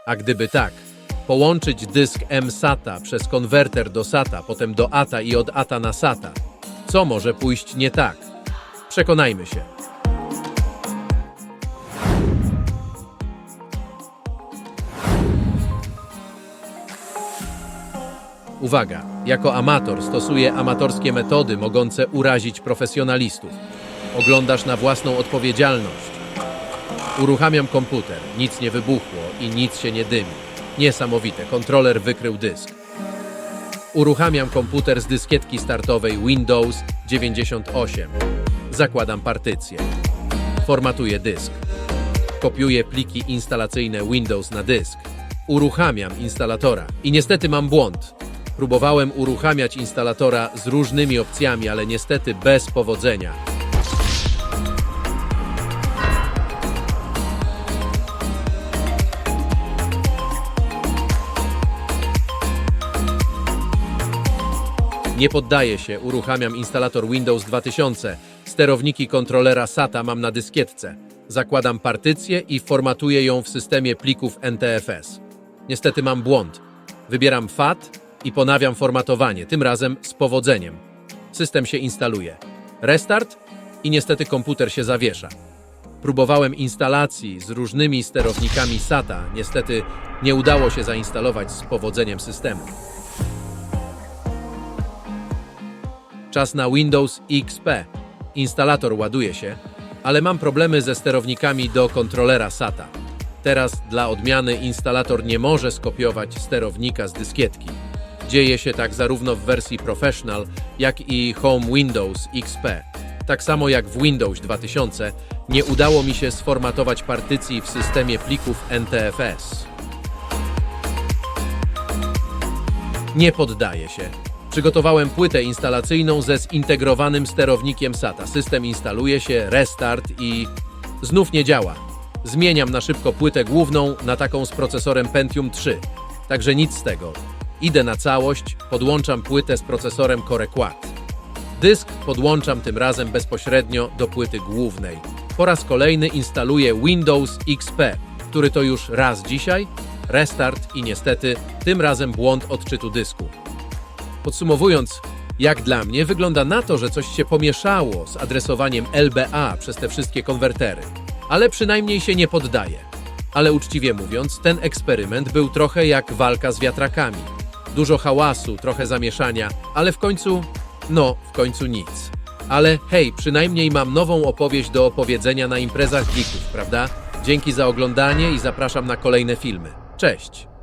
A gdyby tak, połączyć dysk M-SATA przez konwerter do SATA, potem do ATA i od ATA na SATA, co może pójść nie tak? Przekonajmy się. Uwaga! Jako amator stosuję amatorskie metody mogące urazić profesjonalistów. Oglądasz na własną odpowiedzialność. Uruchamiam komputer, nic nie wybuchło i nic się nie dymi. Niesamowite, kontroler wykrył dysk. Uruchamiam komputer z dyskietki startowej Windows 98. Zakładam partycję. Formatuję dysk. Kopiuję pliki instalacyjne Windows na dysk. Uruchamiam instalatora i niestety mam błąd. Próbowałem uruchamiać instalatora z różnymi opcjami, ale niestety bez powodzenia. Nie poddaję się, uruchamiam instalator Windows 2000. Sterowniki kontrolera SATA mam na dyskietce. Zakładam partycję i formatuję ją w systemie plików NTFS. Niestety mam błąd. Wybieram FAT i ponawiam formatowanie, tym razem z powodzeniem. System się instaluje. Restart i niestety komputer się zawiesza. Próbowałem instalacji z różnymi sterownikami SATA. Niestety nie udało się zainstalować z powodzeniem systemu. Czas na Windows XP. Instalator ładuje się, ale mam problemy ze sterownikami do kontrolera SATA. Teraz dla odmiany instalator nie może skopiować sterownika z dyskietki. Dzieje się tak zarówno w wersji Professional, jak i Home Windows XP. Tak samo jak w Windows 2000, nie udało mi się sformatować partycji w systemie plików NTFS. Nie poddaję się. Przygotowałem płytę instalacyjną ze zintegrowanym sterownikiem SATA. System instaluje się, restart i znów nie działa. Zmieniam na szybko płytę główną na taką z procesorem Pentium 3. Także nic z tego. Idę na całość, podłączam płytę z procesorem Core Quad. Dysk podłączam tym razem bezpośrednio do płyty głównej. Po raz kolejny instaluję Windows XP, który to już raz dzisiaj, restart i niestety tym razem błąd odczytu dysku. Podsumowując, jak dla mnie wygląda na to, że coś się pomieszało z adresowaniem LBA przez te wszystkie konwertery. Ale przynajmniej się nie poddaję. Ale uczciwie mówiąc, ten eksperyment był trochę jak walka z wiatrakami. Dużo hałasu, trochę zamieszania, ale w końcu nic. Ale hej, przynajmniej mam nową opowieść do opowiedzenia na imprezach geeków, prawda? Dzięki za oglądanie i zapraszam na kolejne filmy. Cześć!